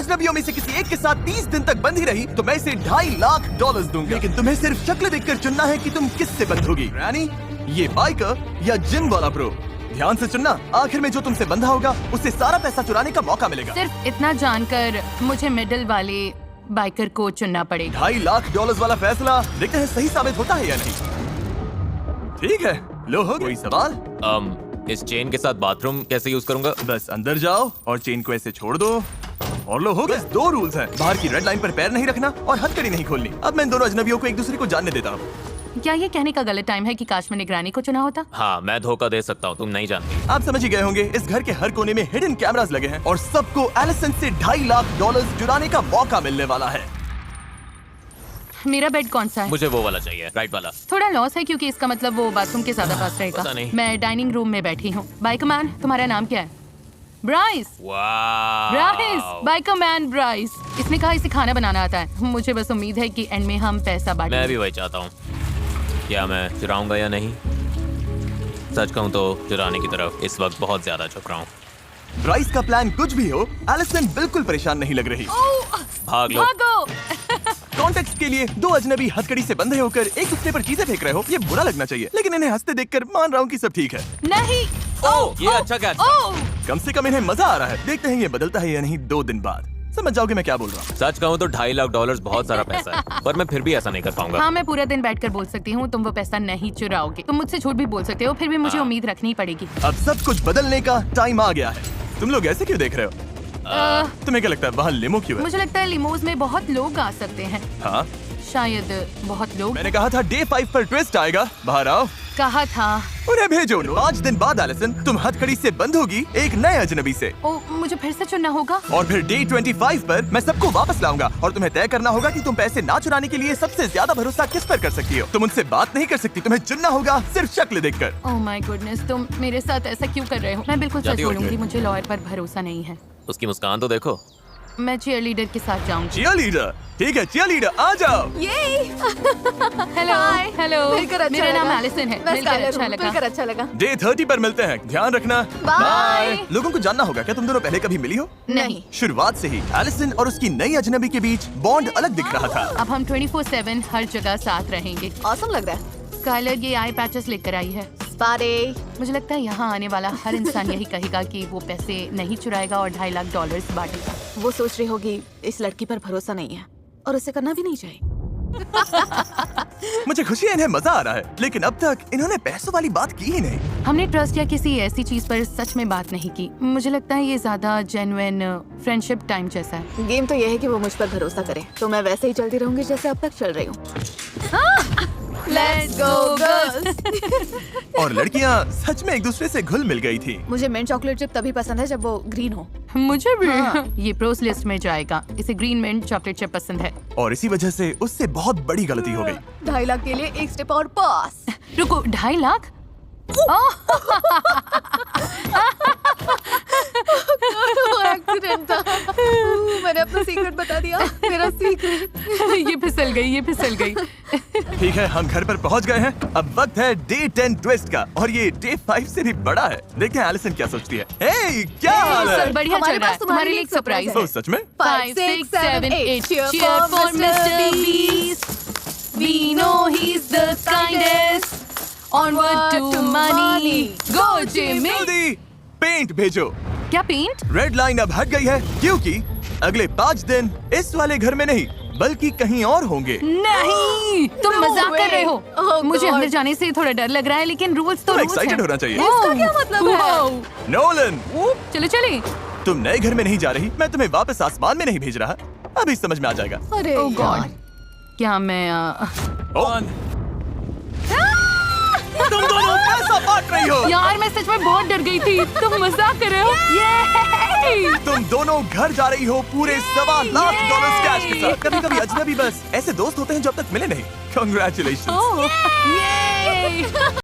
अजनबियों में से किसी एक के साथ 30 दिन तक बंधी रही तो मैं इसे $2.5 लाख दूंगा। लेकिन तुम्हें सिर्फ शक्ल देखकर चुनना है कि तुम किससे बंधोगी, रानी, ये बाइकर या जिम वाला ब्रो। ध्यान से चुनना, आखिर में जो तुमसे बंधा होगा उसे सारा पैसा चुराने का मौका मिलेगा। सिर्फ इतना जानकर मुझे मिडिल वाले बाइकर को चुनना पड़ेगा। $2.5 लाख वाला फैसला देखते हैं सही साबित होता है या नहीं। ठीक है, लो हो कोई सवाल? इस चेन के साथ बाथरूम कैसे यूज करूंगा? बस अंदर जाओ और चेन को ऐसे छोड़ दो और लो हो गया। 2 रूल्स हैं, बाहर की रेड लाइन पर पैर नहीं रखना और हथकड़ी नहीं खोलनी। अब मैं इन दोनों अजनबियों को एक दूसरे को जानने देता हूँ। क्या ये कहने का गलत टाइम है कि काश मैंने ग्रैनी को चुना होता? हाँ, मैं धोखा दे सकता हूँ, तुम नहीं जानती। आप समझ ही गए होंगे, इस घर के हर कोने में हिडन कैमरास लगे हैं और सबको एलिसन से $2.5 लाख चुराने का मौका मिलने वाला है। मेरा बेड कौन सा है? मुझे वो वाला चाहिए, राइट वाला। थोड़ा लॉस है क्योंकि इसका मतलब वो बाथरूम के ज्यादा पास रहेगा। पता नहीं। मैं डाइनिंग रूम में बैठी हूँ। बाइकर मैन, तुम्हारा नाम क्या है? Bryce. Bryce, biker man Bryce. इसने कहा इसे खाना बनाना आता है। मुझे बस उम्मीद है कि एंड में हम पैसा बांटेंगे। मैं भी वही चाहता हूँ। क्या मैं चुराऊंगा या नहीं? सच कहूँ तो चुराने की तरफ इस वक्त बहुत ज्यादा झुक रहा हूँ। ब्राइस का प्लान कुछ भी हो, एलिसन बिल्कुल परेशान नहीं लग रही। भाग लो। भागो। कॉन्टेक्स्ट के लिए 2 अजनबी हथकड़ी से बंधे होकर एक दूसरे पर चीजें फेंक रहे हो, ये बुरा लगना चाहिए, लेकिन इन्हें हंसते देखकर मान रहा हूँ कि सब ठीक है। नहीं। ये अच्छा कैच था। कम से कम इन्हें मजा आ रहा है। देखते हैं ये बदलता है या नहीं 2 दिन बाद। समझ जाओगे मैं क्या बोल रहा हूँ। सच कहूँ तो $2.5 लाख बहुत सारा पैसा है, पर मैं फिर भी ऐसा नहीं कर पाऊंगा। हाँ, मैं पूरा दिन बैठकर बोल सकती हूँ, तुम वो पैसा नहीं चुराओगे। तुम मुझसे झूठ भी बोल सकते हो, फिर भी मुझे उम्मीद रखनी पड़ेगी। अब सब कुछ बदलने का टाइम आ गया है। तुम लोग ऐसे क्यों देख रहे हो? तुम्हें क्या लगता है वहाँ लिमो क्यों है? मुझे लगता है लिमोज में बहुत लोग आ सकते हैं। हाँ, शायद बहुत लोग। मैंने कहा था डे 5 पर ट्विस्ट आएगा। बाहर आओ। कहा था। उन्हें भेजो। 5 दिन बाद एलिसन तुम हथकड़ी से बंद होगी एक नए अजनबी से। ओ, मुझे फिर से चुनना होगा। और फिर डे 25 पर मैं सबको वापस लाऊंगा और तुम्हें तय करना होगा कि तुम पैसे ना चुराने के लिए सबसे ज्यादा भरोसा किस पर कर सकती हो। तुम उनसे बात नहीं कर सकती, तुम्हें चुनना होगा सिर्फ शक्ल देखकर। ओह माय गुडनेस, तुम मेरे साथ ऐसा क्यों कर रहे हो? मैं बिल्कुल सच जाती हो बोलूंगी, क्या? मुझे लॉयर पर भरोसा नहीं है। उसकी मुस्कान तो देखो। मैं चीयरलीडर के साथ जाऊंगी। चीयरलीडर? ठीक है, चीयरलीडर आ जाओ। हेलो। हेलो। मिलकर अच्छा मेरा नाम लगा। एलिसन है। मैं मिलकर स्काइलर अच्छा हूँ, लगा। मिलकर अच्छा लगा। डे 30 पर मिलते हैं, ध्यान रखना। बाय। लोगों को जानना होगा क्या तुम दोनों पहले कभी मिली हो? नहीं। शुरुआत से ही एलिसन और उसकी नई अजनबी के बीच बॉन्ड अलग दिख रहा था। अब हम 24/7 हर जगह साथ रहेंगे। ऑसम लग रहा है। स्काइलर ये आई पैचेस लेकर आई है। स्पारे। मुझे लगता है यहाँ आने वाला हर इंसान यही कहेगा कि वो पैसे नहीं चुराएगा और $2.5 लाख बांटेगा। वो सोच रही होगी इस लड़की पर भरोसा नहीं है और उसे करना भी नहीं चाहिए। मुझे खुशी है इन्हें मजा आ रहा है, लेकिन अब तक इन्होंने पैसों वाली बात की ही नहीं। हमने ट्रस्ट या किसी ऐसी चीज पर सच में बात नहीं की। मुझे लगता है ये ज्यादा जेन्युइन फ्रेंडशिप टाइम जैसा है। गेम तो ये है कि वो मुझ पर भरोसा करे, तो मैं वैसे ही चलती रहूंगी जैसे अब तक चल रही हूँ। Let's go girls! और लड़कियाँ सच में एक दूसरे से घुल मिल गई थी। मुझे मिंट चॉकलेट चिप तभी पसंद है जब वो ग्रीन हो। मुझे भी। हाँ। ये प्रोस लिस्ट में जाएगा। इसे ग्रीन मिंट चॉकलेट चिप पसंद है। और इसी वजह से उससे बहुत बड़ी गलती हो गई। 2.5 लाख के लिए एक स्टेप और पास। रुको, 2.5 लाख? एक्सीडेंट था। मैंने अपना सीक्रेट बता दिया। मेरा सीक्रेट। ये फिसल गई, ये फिसल गई। ठीक है, हम घर पर पहुंच गए हैं। अब वक्त है डे 10 ट्विस्ट का और ये डे 5 से भी बड़ा है। देखते हैं एलिसन क्या सोचती है। हे, क्या हाल है? सब बढ़िया चल हमारे रहा है। पास तुम्हारे लिए एक सरप्राइज तो है। सच में? 5, 6, 7, 8. Cheer for Mr. Beast. We know he's the kindest. Onward to money. Go Jimmy. जल्दी पेंट भेजो। क्या पेंट? रेड लाइन अब हट गई है क्योंकि अगले 5 दिन इस वाले घर में नहीं बल्कि कहीं और होंगे। नहीं, तुम No मजाक कर way. रहे हो। Oh मुझे God. अंदर जाने से थोड़ा डर लग रहा है, लेकिन रूल्स तो तुम रूल्स excited हैं। होना चाहिए। इसका क्या मतलब है? Wow. नोलन, चलो चले। तुम नए घर में नहीं जा रही, मैं तुम्हें वापस आसमान में नहीं भेज रहा। अभी समझ में आ जाएगा। अरे Oh God. यार। क्या मैं तुम दोनों पैसा बांट रही हो। यार मैं सच में बहुत डर गई थी। तुम मजाक कर रहे हो? ये तुम दोनों घर जा रही हो पूरे $1.25 लाख कैश के साथ। कभी कभी अजनबी बस ऐसे दोस्त होते हैं जो अब तक मिले नहीं। Congratulations. ये